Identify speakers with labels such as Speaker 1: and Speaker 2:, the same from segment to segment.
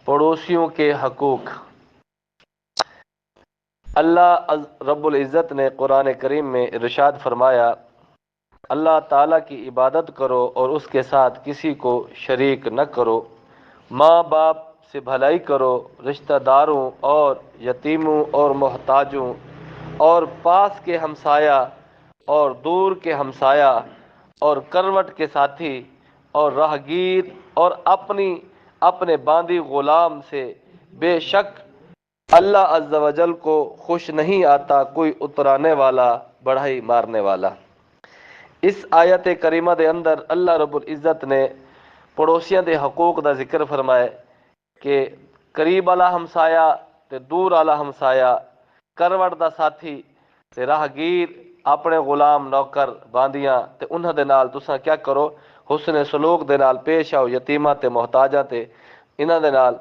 Speaker 1: پڑوسیوں کے حقوق۔ اللہ رب العزت نے قرآن کریم میں ارشاد فرمایا، اللہ تعالیٰ کی عبادت کرو اور اس کے ساتھ کسی کو شریک نہ کرو، ماں باپ سے بھلائی کرو، رشتہ داروں اور یتیموں اور محتاجوں اور پاس کے ہمسایہ اور دور کے ہمسایہ اور کروٹ کے ساتھی اور راہگیر اور اپنے باندی غلام سے۔ بے شک اللہ عز و جل کو خوش نہیں آتا کوئی اترانے والا بڑھائی مارنے والا۔ اس آیت کریمہ دے اندر اللہ رب العزت نے پڑوسیاں دے حقوق دا ذکر فرمائے کہ قریب والا ہمسایا تے دور والا ہمسایا، کروٹ دا ساتھی تے راہگیر، اپنے غلام نوکر باندیاں تے انہاں دے نال تساں کیا کرو، حسن سلوک دے نال پیش آؤ، یتیماں تے محتاجاں تے انہاں دے نال۔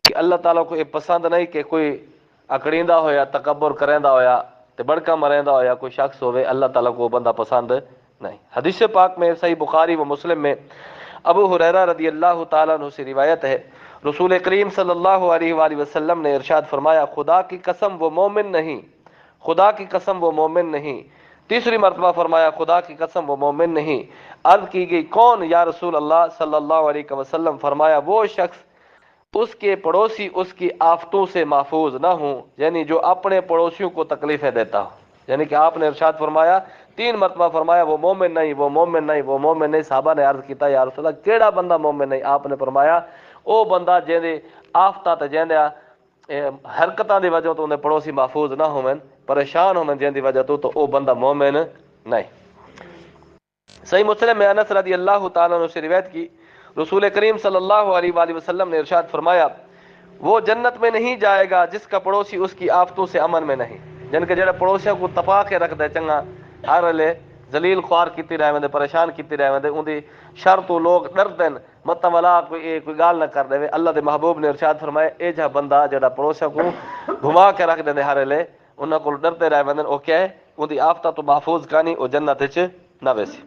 Speaker 1: کہ اللہ تعالیٰ کو یہ پسند نہیں کہ کوئی اکڑیندا ہویا، تکبر کریندا ہویا تے بڑکا مریندا ہویا کوئی شخص ہوئے، اللہ تعالیٰ کو وہ بندہ پسند نہیں۔ حدیث پاک میں صحیح بخاری و مسلم میں ابو ہریرہ رضی اللہ تعالیٰ عنہ سے روایت ہے، رسول کریم صلی اللہ علیہ وآلہ وسلم نے ارشاد فرمایا، خدا کی قسم وہ مومن نہیں، خدا کی قسم وہ مومن نہیں۔ تیسری مرتبہ فرمایا، خدا کی قسم وہ مومن نہیں۔ عرض کی گئی، کون یا رسول اللہ صلی اللہ علیہ وسلم؟ فرمایا، وہ شخص اس کے پڑوسی اس کی آفتوں سے محفوظ نہ ہوں، یعنی جو اپنے پڑوسیوں کو تکلیفیں دیتا ہو۔ یعنی کہ آپ نے ارشاد فرمایا، 3 مرتبہ فرمایا، وہ مومن نہیں، وہ مومن نہیں، وہ مومن نہیں۔ صحابہ نے عرض کیتا، یا رسول اللہ کیڑا بندہ مومن نہیں؟ آپ نے فرمایا، او بندہ جہدے آفتاں تے جہدیاں حرکتاں دی وجہ تو انہیں پڑوسی محفوظ نہ ہومن، پریشان ہومن جن دی وجہ تو او بندہ مومن نہیں۔ صحیح مسلم میں انس رضی اللہ تعالیٰ عنہ سے روایت کی، رسول کریم صلی اللہ علیہ وآلہ وسلم نے ارشاد فرمایا، وہ جنت میں نہیں جائے گا جس کا پڑوسی اس کی آفتوں سے امن میں نہیں۔ جن کے جڑے پڑوسیوں کو تپا کے رکھ دے، چنگا ہر ویلے ذلیل خوار کیتی رہے وندے، پریشان کیتی رہے وندے، ان دی شر تو لوگ ڈردن مت والا کوئی گال نہ کر دے۔ اللہ دے محبوب نے ارشاد فرمایا، اے جا بندہ جڑا پڑوسیوں کو گھما کے رکھ دے ہر ویلے، انہاں کو ڈرتے رہے وندے، او کیا ہے، ان دی آفتاں تو محفوظ کانی، او جنت وچ نہ ویسی۔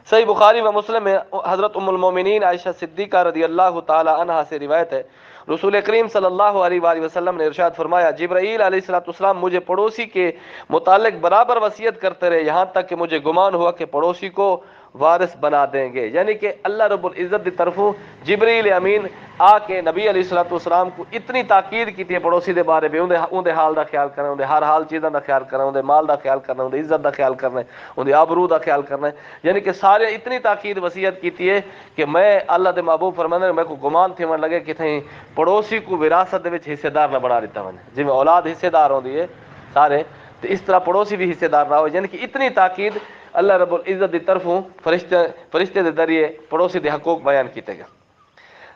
Speaker 1: صحیح بخاری و مسلم میں حضرت ام المومنین عائشہ صدیقہ رضی اللہ تعالی عنہا سے روایت ہے، رسول کریم صلی اللہ علیہ وآلہ وسلم نے ارشاد فرمایا، جبرائیل علیہ السلام مجھے پڑوسی کے متعلق برابر وصیت کرتے رہے، یہاں تک کہ مجھے گمان ہوا کہ پڑوسی کو وارث بنا دیں گے۔ یعنی کہ اللہ رب العزت کی طرفوں جبریل امین آ کے نبی علیہ السلام کو اتنی تاکید کی تھی پڑوسی دے بارے میں، ان دے حال دا خیال کرنا، ان دے ہر حال چیزاں دا خیال کرنا، ان دے مال دا خیال کرنا، ان دے عزت دا خیال کرنا، ان دے آبرو دا خیال کرنا۔ یعنی کہ سارے اتنی تاکید وصیت کی ہے کہ میں اللہ دے محبوب فرماندے میں کو گمان تھی من لگے کہ تھیں پڑوسی کو وراثت دے وچ حصے دار نہ بنا دیتا میں، جی میں اولاد حصے دار ہوندی ہے سارے، تو اس طرح پڑوسی بھی حصے دار نہ ہو۔ یعنی کہ اتنی تاکید اللہ رب العزت دی طرفوں فرشتے دے ذریعے پڑوسی دے حقوق بیان کیتے گئے۔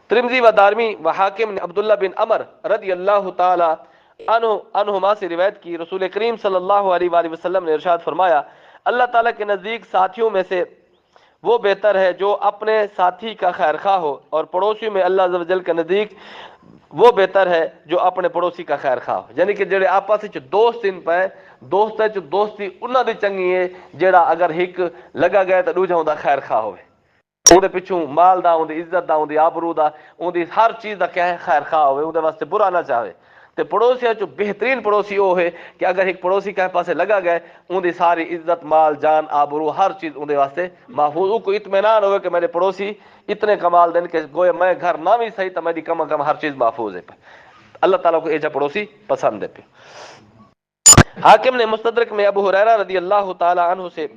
Speaker 1: ترمذی و دارمی و حاکم نے عبداللہ بن عمر رضی اللہ تعالی عنہما سے روایت کی، رسول کریم صلی اللہ علیہ وآلہ وسلم نے ارشاد فرمایا، اللہ تعالیٰ کے نزدیک ساتھیوں میں سے وہ بہتر ہے جو اپنے ساتھی کا خیر خواہ ہو، اور پڑوسیوں میں اللہ عز و جل کے نزدیک وہ بہتر ہے جو اپنے پڑوسی کا خیر خواہ ہو۔ یعنی کہ جڑے آپس وچ دوست ان پہ دوست ہے جو دوستی انہاں دی چنگی ہے جڑا اگر ہک لگا گیا تو دوجا اوندا خیر خواہ ہوئے، اون دے پچھوں مال دا، اون دی عزت دا، اون دی آبرو دا، اون دی ہر چیز دا کیا ہے خیر خواہ ہوئے، اون دے واسطے برا نہ چاہے۔ تے پڑوسی جو بہترین پڑوسی وہ ہے کہ اگر ایک پڑوسی کے پاسے لگا گئے ان دی ساری عزت مال جان آبرو ہر چیز ان دے واسطے محفوظ، کو اطمینان ہوئے کہ میرے پڑوسی اتنے کمال دن کہ گویا میں گھر نہ بھی صحیح تو میری کم از کم ہر چیز محفوظ ہے۔ اللہ تعالیٰ کو ایجا پڑوسی پسند ہے۔ حاکم نے مستدرک میں ابو ہریرہ رضی اللہ تعالی عنہ سے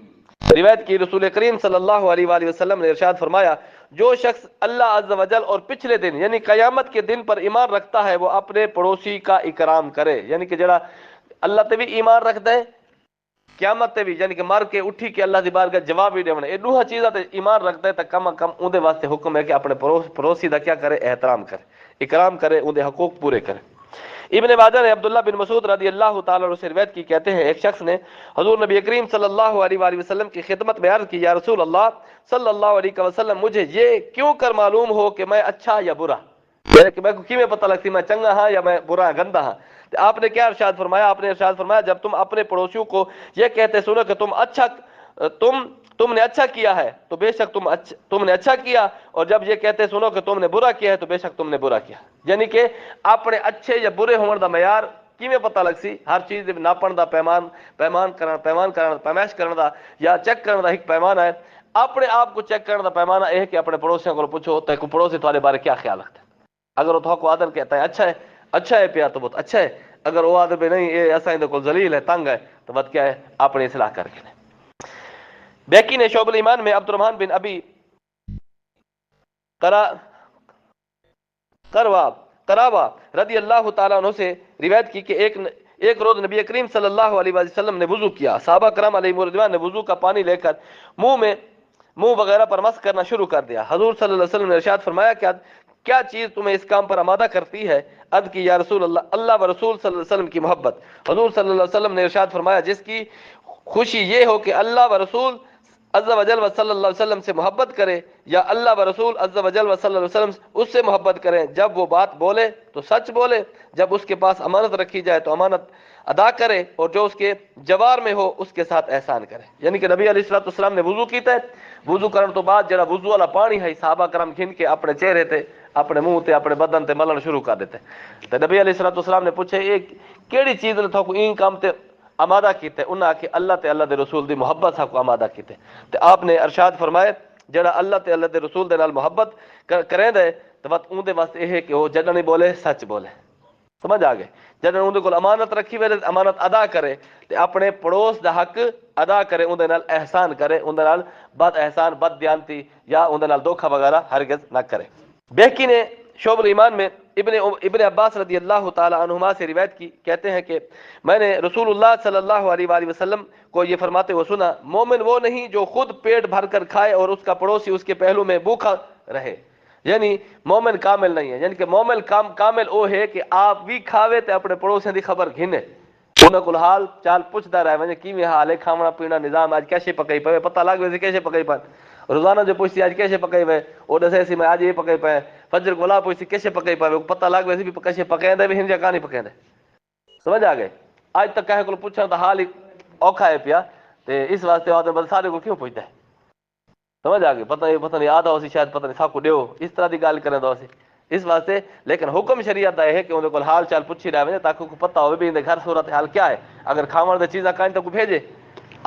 Speaker 1: روایت کی، رسول کریم صلی اللہ علیہ وآلہ وسلم نے ارشاد فرمایا، جو شخص اللہ عز و جل اور پچھلے دن یعنی قیامت کے دن پر ایمان رکھتا ہے وہ اپنے پڑوسی کا اکرام کرے۔ یعنی کہ جڑا اللہ تے بھی ایمان رکھتا ہے، قیامت تے بھی یعنی کہ مر کے اٹھی کہ اللہ دی بارگاہ جواب بھی دیونا، یہ دوہا چیزاں تے ایمان رکھتا ہے تو کم از کم اون دے واسطے حکم ہے کہ اپنے پڑوسی دا کیا کرے، احترام کرے، اکرام کرے، اون دے حقوق پورے کرے۔ ابن ماجہ نے عبداللہ بن مسعود رضی اللہ تعالیٰ عنہ سے روایت کی، کہتے ہیں ایک شخص نے حضور نبی کریم صلی اللہ علیہ وآلہ وسلم کی خدمت میں عرض کی، یا رسول اللہ صلی اللہ علیہ وسلم مجھے یہ کیوں کر معلوم ہو کہ میں اچھا یا برا، یعنی کہ میں کو کیویں پتہ لگتی میں چنگا ہاں یا میں برا گندا ہاں؟ آپ نے کیا ارشاد فرمایا؟ آپ نے ارشاد فرمایا، جب تم اپنے پڑوسیوں کو یہ کہتے سنو کہ تم نے اچھا کیا ہے تو بے شک تم نے اچھا کیا، اور جب یہ کہتے سنو کہ تم نے برا کیا ہے تو بے شک تم نے برا کیا۔ یعنی کہ اپنے اچھے یا برے ہونے دا معیار کیویں پتہ لگ سی؟ ہر چیز دے ناپن دا پیمان کرنا پیمائش کرن دا یا چیک کرن دا ایک پیمانہ ہے۔ اپنے آپ کو چیک کرن دا پیمانہ یہ ہے کہ اپنے پڑوسیوں کو پوچھو تے کو پڑوسی تمہارے بارے کیا خیال رکھتا ہے۔ اگر وہ کو عادل کہتا ہے اچھا ہے پیار تو بہت اچھا ہے، اگر وہ عادل نہیں یہ ایسا ان کو ذلیل ہے، تنگ ہے، تو بات کیا ہے؟ اپنی اصلاح کر کے لیں۔ بیکی نے شعب الایمان میں عبد الرحمن بن ابی قرابہ رضی اللہ تعالیٰ عنہ سے روایت کی کہ ایک روز نبی کریم صلی اللہ علیہ وسلم نے وضو کیا، صحابہ کرام علیہ رضوان نے وضو کا پانی لے کر منہ وغیرہ پر مسح کرنا شروع کر دیا۔ حضور صلی اللہ علیہ وسلم نے ارشاد فرمایا کیا چیز تمہیں اس کام پر آمادہ کرتی ہے؟ عرض کی یا رسول اللہ و رسول صلی اللہ علیہ وسلم کی محبت۔ حضور صلی اللہ علیہ وسلم نے ارشاد فرمایا جس کی خوشی یہ ہو کہ اللہ و رسول عز و جل و صلی اللہ علیہ وسلم سے محبت کرے، یا اللہ و رسول عز و جل و صلی اللہ علیہ وسلم اس سے محبت کریں، جب وہ بات بولے تو سچ بولے، جب اس کے پاس امانت رکھی جائے تو امانت ادا کرے، اور جو اس کے جوار میں ہو اس کے ساتھ احسان کرے۔ یعنی کہ نبی علیہ الصلوۃ والسلام نے وضو کیتا ہے، وضو کرنے تو بعد جڑا وضو والا پانی ہے صحابہ کرام کھن کے اپنے چہرے تے، اپنے منہ تے، اپنے بدن تے ملن شروع کر دیتے۔ تو نبی علیہ الصلوۃ والسلام نے پوچھے یہ کیڑی چیز نے تھو کو این کام تے آمادہ کیتے؟ انہاں کہ اللہ تے اللہ دے رسول دی محبت صاحب کو آمادہ کیتے۔ تو آپ نے ارشاد فرمائے جڑا اللہ تے اللہ دے رسول دے نال محبت کریں دے تو بات اون دے واسطے یہ ہے کہ وہ جڑا نہیں بولے سچ بولے، سمجھ آ گئے؟ جڑا اون دے کول امانت رکھی وے امانت ادا کرے تے اپنے پڑوس دا حق ادا کرے، اون دے نال احسان کرے، اون دے نال بد احسان بد دیانتی یا اون دے نال دھوکا وغیرہ ہرگز نہ کرے۔ بیکی نے شعب الایمان میں ابن عباس رضی اللہ تعالی عنہما سے روایت کی، کہتے ہیں کہ میں نے رسول اللہ صلی اللہ علیہ وآلہ وسلم کو یہ فرماتے ہوئے سنا، مومن وہ نہیں جو خود پیٹ بھر کر کھائے اور اس کا پڑوسی اس کے پہلو میں بھوکا رہے۔ یعنی مومن کامل نہیں ہے، یعنی کہ مومن کامل وہ ہے کہ آپ بھی کھاوے تے اپنے پڑوسیوں دی خبر گھنے، انہاں کول حال چال پوچھدا رہے ونجے کیویں حال ہے، کھاونا پینا نظام اج کیسے پکائی پے، پتہ لگ وے کیسے پکائی پے، روزانہ جو پوچھتی آج کیسے پکائی ہوئے وہ دسے سی میں آج یہ پکائی پائے، فجر کو لا پوچھتی کیسے پکائی پائے، پتہ لگ ویسے بھی کیسے پکائیں دے بھی ہن جگہ نہیں پکائیں دے، سمجھ آ گئے؟ آج تک کہے کو پوچھنا تو حال ہی اوکھا ہے پیا، تے اس واسطے آدمی بس سارے کو کیوں پوچھتا ہے، سمجھ آ گئی؟ پتہ نہیں آدھا ہو سی شاید پتہ نہیں سب کو دیو اس طرح دی گل کریں دو سی اس واسطے، لیکن حکم شریعت دا ہے کہ ان کو حال چال پوچھی رہے تاکہ کو پتہ ہوئے بھی ان گھر صورت حال کیا ہے، اگر کھاون دے چیزاں کھائیں تو کو بھیجے،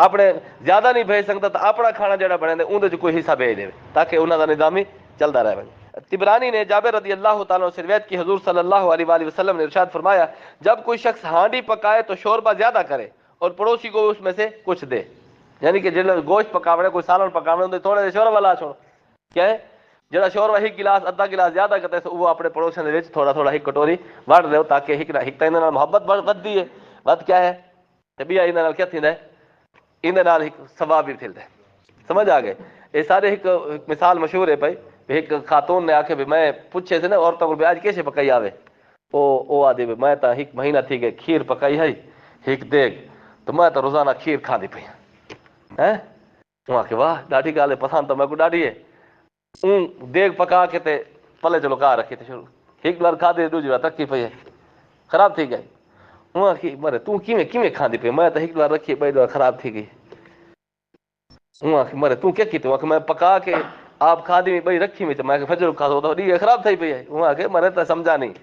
Speaker 1: اپنے زیادہ نہیں بھیج سکتا تو اپنا کھانا جڑا بنے دے اون دے کوئی حصہ بھیج دے تاکہ انہاں دا نظام ہی چلدا رہے۔ طبرانی نے جابر رضی اللہ تعالیٰ عنہ سے روایت کی، حضور صلی اللہ علیہ وآلہ وسلم نے ارشاد فرمایا جب کوئی شخص ہانڈی پکائے تو شوربہ زیادہ کرے اور پڑوسی کو اس میں سے کچھ دے، یعنی کہ جڑا گوشت پکاوڑے کوئی سالن پکاوڑے تھوڑے شوربہ لا چھوڑ، کیا ہے جڑا شوربہ ایک گلاس ادھا گلاس زیادہ کرتا ہے وہ اپنے پڑوسیوں دے وچ تھوڑا تھوڑا ایک کٹوری وڑ لو تاکہ ایک تے نال محبت ودی ہے، ود کیا ہے تے بھی انہاں نال کیا تھیندا ہے ان نال ایک ثواب بھی ملتا ہے، سمجھ آ گئے؟ یہ سارے ایک مثال مشہور ہے بھائی، ایک خاتون نے آکھے بھی میں پوچھے سے نا عورتوں کو بھی آج کیسے پکائی آوے، او آدھی بھی میں تا ایک مہینہ تھی گئے کھیر پکائی ہے ایک دیگ تو میں تو روزانہ کھیر کھاندی پئی ہیں، وہ آکھے واہ ڈاڈی گل ہے پسند تو میں کو ڈاڈی ہے، دیگ پکا کے تے پلے چ لکا رکھی تے شروع ایک بار کھا دے دوسری بار رکھی پئی ہے خراب تھی گئی، وہ آکھی مرے تو کیویں کھاندی پئی، میں تو ایک بار رکھی بئی بار خراب تھی گئی، وہ آکھی مرے تو کیا کیتے، وہ آکھے میں پکا کے آپ کھا دی بھائی رکھی میں میں فجر کھا دو تو خراب تھی پئی ہے، وہ آکھے مرے تو سمجھا نہیں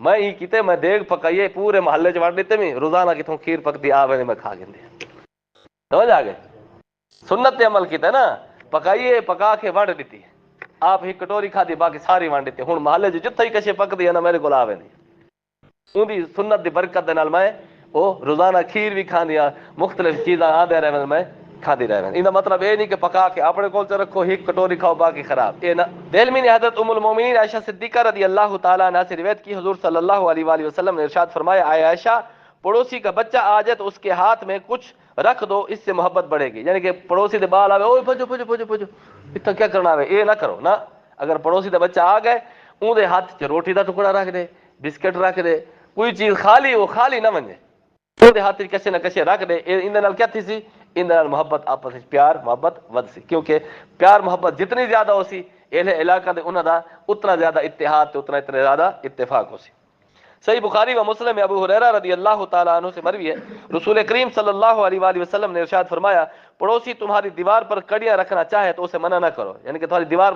Speaker 1: میں یہ کیتے میں دیگ پکائیے پورے محلے چ وانڈ دیتے میں روزانہ کتوں کھیر پکتی آوے میں کھا گندے، سمجھ آ گئے؟ سنت تے عمل کیتا نا، پکائیے پکا کے وانڈ دیتی آپ ایک کٹوری کھا دی باقی ساری وانڈ دیتے، ہن محلے جتھے ہی کشے پکدی ہے نا میرے کول آوے نہیں، اون دی سنت دی برکت دے نال میں وہ روزانہ کھیر بھی کھاندیا مختلف چیزاں آدھے رہے میں کھاندی رہے، ان مطلب یہ نہیں کہ پکا کے اپنے کول چ رکھو ایک کٹوری کھاؤ باقی خراب، یہ نہ۔ دہلوی نے حضرت ام المومنین عائشہ صدیقہ رضی اللہ تعالیٰ عنہا سے روایت کی، حضور صلی اللہ علیہ وآلہ وسلم نے ارشاد فرمایا اے عائشہ پڑوسی کا بچہ آ جائے تو اس کے ہاتھ میں کچھ رکھ دو، اس سے محبت بڑھے گی، یعنی کہ پڑوسی دے بال آوے اوے پجو پجو پجو پجو اتنا کیا کرنا ہے یہ نہ کرو نا، اگر پڑوسی دا بچہ آ گئے اون دے ہاتھ چ روٹی دا ٹکڑا رکھ دے، بسکٹ رکھ دے، کوئی چیز خالی وہ خالی نہ ونجے، اون دے ہاتھ کسے نہ کسے رکھ دے، ان دے نال کیا تھی سی ان دے نال محبت آپس وچ پیار محبت ود سی، کیونکہ پیار محبت جتنی زیادہ ہو سی اہل علاقہ دے انہاں دا اتنا زیادہ اتحاد تے اتنا زیادہ اتفاق ہو سی۔ صحیح بخاری و مسلم میں ابو ہریرہ رضی اللہ تعالیٰ عنہ سے مروی ہے، رسول کریم صلی اللہ علیہ وآلہ وسلم نے ارشاد فرمایا، پڑوسی تمہاری دیوار پر کڑیاں رکھنا چاہے تو اسے منع نہ کرو، یعنی کہ تمہاری دیوار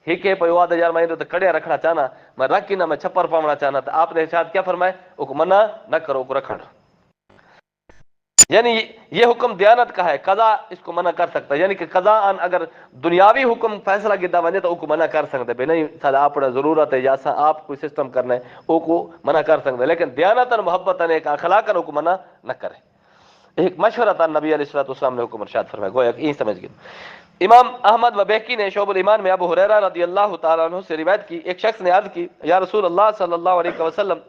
Speaker 1: ہی پہ یاد یار میں تو کڑیاں رکھنا چاہنا، میں رکھ کی نہ میں چھپر پاؤنا چاہنا، تو آپ نے ارشاد کیا فرمایا، اس کو منع نہ کرو، اس کو رکھنا۔ یعنی یہ حکم دیانت کا ہے، قضا اس کو منع کر سکتا ہے، یعنی کہ قضا ان اگر دنیاوی حکم فیصلہ گدا ونجے تو اس کو منع کر سکتے بے نہیں سال آپ ضرورت ہے یا آپ کوئی سسٹم کرنا ہے وہ کو منع کر سکتے، لیکن دیانت محبت ایک اخلاق کو منع نہ کرے۔ ایک مشورہ تھا نبی علیہ الصلوۃ والسلام نے حکم ارشاد فرمایا، گویا کہ یہ سمجھ گئے۔ امام احمد و بہقی نے شعب الایمان میں ابو ہریرہ رضی اللہ تعالیٰ عنہ سے روایت کی، ایک شخص نے عرض کی، یا رسول اللہ صلی اللہ علیہ وسلم،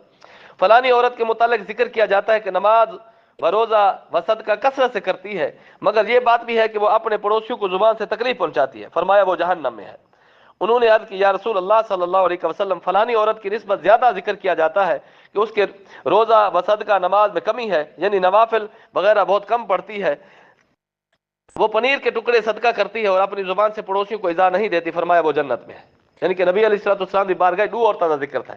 Speaker 1: فلانی عورت کے متعلق ذکر کیا جاتا ہے کہ نماز و روزہ و صدقہ کثرت سے کرتی ہے، مگر یہ بات بھی ہے کہ وہ اپنے پڑوسیوں کو زبان سے تکلیف پہنچاتی ہے، فرمایا وہ جہنم میں ہے۔ انہوں نے عرض کی، یا رسول اللہ صلی اللہ علیہ وسلم، فلانی عورت کی نسبت زیادہ ذکر کیا جاتا ہے کہ اس کے روزہ و صدقہ نماز میں کمی ہے، یعنی نوافل وغیرہ بہت کم پڑتی ہے، وہ پنیر کے ٹکڑے صدقہ کرتی ہے اور اپنی زبان سے پڑوسیوں کو ایذا نہیں دیتی، فرمایا وہ جنت میں ہے۔ یعنی کہ نبی علیہ الصلوۃ والسلام کی بارگاہ دو عورتوں کا ذکر تھا،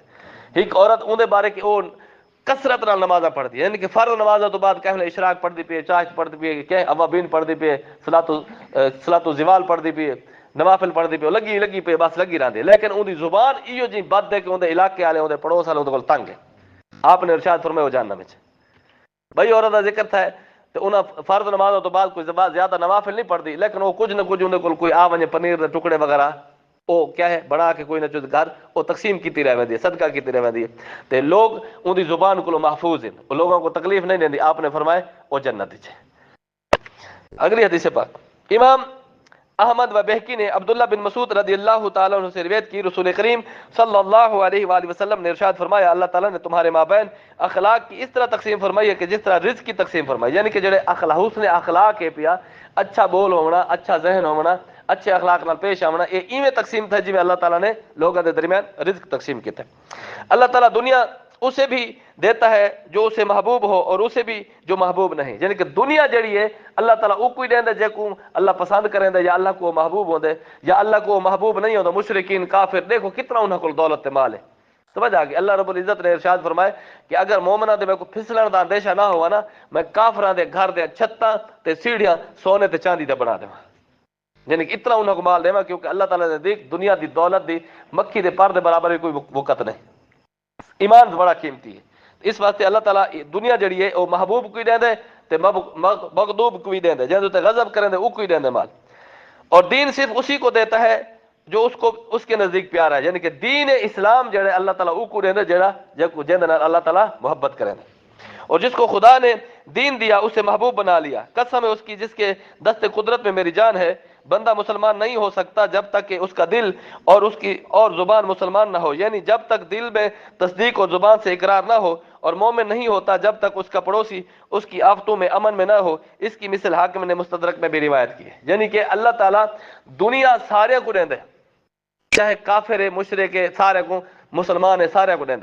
Speaker 1: ایک عورت اون دے بارے کہ وہ کثرت نال نمازاں پڑھتی ہے، یعنی کہ فرض نمازوں تو بعد کہنے اشراق پڑھتی پی، چاہت پڑھتی پی، کہ اوابین پڑھتی پی، صلاۃ الزوال پڑھتی پی، نوافل پڑھتی پی، لگی پی، بس لگی رہندی، لیکن اون دی زبان ایو جی بد ہے کہ اون دے علاقے والے اون دے پڑوس والے اون دے کول تنگ ہے، آپ نے ارشاد فرمایا وہ جہنم وچ۔ بھائی عورت کا ذکر تھا تو انہاں فرض نمازوں تو بعد کوئی زیادہ نوافل نہیں پڑھتی، لیکن وہ کچھ نہ کچھ اون دے کول کوئی آ ونجے پنیر دے ٹکڑے وغیرہ وہ کیا ہے بڑا کے کوئی نہ چیز گھر وہ تقسیم کیتی رہ ویندی ہے، صدقہ کیتی رہ ویندی ہے، تے لوگ ان دی زبان کو محفوظ ہیں، وہ لوگوں کو تکلیف نہیں دیندی، آپ نے فرمایا وہ جنت وچ ہے۔ اگلی حدیث پاک امام احمد و بہقی نے عبداللہ بن مسعود رضی اللہ تعالیٰ عنہ سے روایت کی، رسول کریم صلی اللہ علیہ وآلہ وسلم نے ارشاد فرمایا، اللہ تعالیٰ نے تمہارے مابین اخلاق کی اس طرح تقسیم فرمائی ہے کہ جس طرح رزق کی تقسیم فرمائی، یعنی کہ جڑے حسن اخلاق ہے پیا، اچھا بول ہونا، اچھا ذہن ہونا، اچھے اخلاق نال پیش آنا، یہ ایویں تقسیم تھا جی میں اللہ تعالیٰ نے لوگوں کے درمیان رزق تقسیم کیا ہے۔ اللہ تعالیٰ دنیا اسے بھی دیتا ہے جو اسے محبوب ہو اور اسے بھی جو محبوب نہیں، یعنی کہ دنیا جڑی ہے اللہ تعالیٰ او کوئی دیندا جے کو اللہ پسند کریں دے یا اللہ کو محبوب ہوندے یا اللہ کو محبوب نہیں ہوندا، مشرکین کافر دیکھو کتنا انہاں کول دولت تے مال ہے، سمجھ آ گئی۔ اللہ رب العزت نے ارشاد فرمائے کہ اگر مومناں دے میں کو پھسلن دا اندیشہ نہ ہوا نا، میں کافراں دے گھر دے چھتاں تے سیڑھیاں سونے تے چاندی تے بنا دیواں، یعنی کہ اتنا انہاں کو مال دیواں، کیونکہ اللہ تعالیٰ نے دیکھ دنیا دی دولت دی مکھی دے پر دے برابر کوئی وقت نہیں، ایمان بڑا قیمتی ہے، اس واسطے اللہ تعالیٰ دنیا جڑی ہے وہ محبوب کوئی دے تے مغضوب کوئی دے جے تے غضب کریں دے او کوئی دے مال، اور دین صرف اسی کو دیتا ہے جو اس کے نزدیک پیارا ہے، یعنی کہ دین اسلام جڑے اللہ تعالیٰ او کو دے جڑا جے اللہ تعالیٰ محبت کریں، اور جس کو خدا نے دین دیا اسے محبوب بنا لیا، قسم ہے اس کی جس کے دست قدرت میں میری جان ہے، بندہ مسلمان نہیں ہو سکتا جب تک کہ اس کا دل اور اس کی اور زبان مسلمان نہ ہو، یعنی جب تک دل میں تصدیق اور زبان سے اقرار نہ ہو، اور مومن نہیں ہوتا جب تک اس کا پڑوسی اس کی آفتوں میں امن میں نہ ہو، اس کی مثل حاکم نے مستدرک میں بھی روایت کی ہے۔ یعنی کہ اللہ تعالیٰ دنیا سارے کو دے، چاہے کافر ہے مشرک ہے سارے کو، مسلمان ہے سارے کو دے،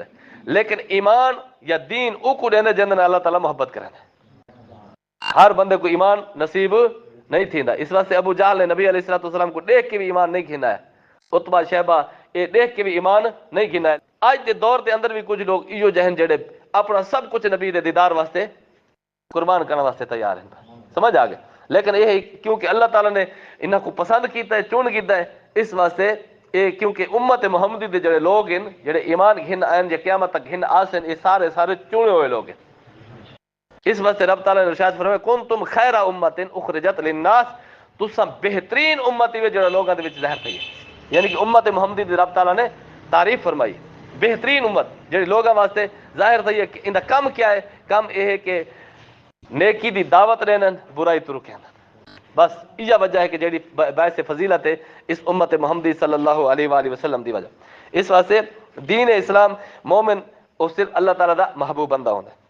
Speaker 1: لیکن ایمان یا دین او کو دے جن میں اللہ تعالیٰ محبت کرے، ہر بندے کو ایمان نصیب نہیں تھیندا، اس واسطے ابو جہل نے نبی علیہ الصلوۃ والسلام کو دیکھ کے بھی ایمان نہیں کھینا ہے، عتبہ شیبہ یہ دیکھ کے بھی ایمان نہیں کھینا ہے۔ آج کے دور دے اندر بھی کچھ لوگ ایو جہن جڑے اپنا سب کچھ نبی دے دیدار واسطے قربان کرنے واسطے تیار ہیں، سمجھ آ گئے، لیکن یہ کیونکہ اللہ تعالیٰ نے انہاں کو پسند کیتا ہے، چن کیتا ہے، اس واسطے کیونکہ امت محمدی دے جڑے لوگ ہیں جڑے ایمان گھن آئین یا قیامت تک گھن آسن، یہ سارے چنے ہوئے لوگ ہیں، اس واسطے رب تعالیٰ نے ارشاد فرمایا کنتم خیر امت اخرجت للناس، تساں بہترین امت ہوئے جڑے لوگاں دے وچ ظاہر تھی، یعنی کہ امت محمدی دی رب تعالیٰ نے تعریف فرمائی، بہترین امت جڑی لوگاں واسطے ظاہر تھی ہے کہ ان دا کم کیا ہے، کم یہ ہے کہ نیکی دی دعوت رہنا، برائی تو رکھنا، بس یہ وجہ ہے کہ جیڑی باعث فضیلت ہے اس امت محمدی صلی اللہ علیہ وآلہ وسلم دی وجہ، اس واسطے دین اسلام مومن اور صرف اللہ تعالیٰ دا محبوب بندہ ہوتا ہے۔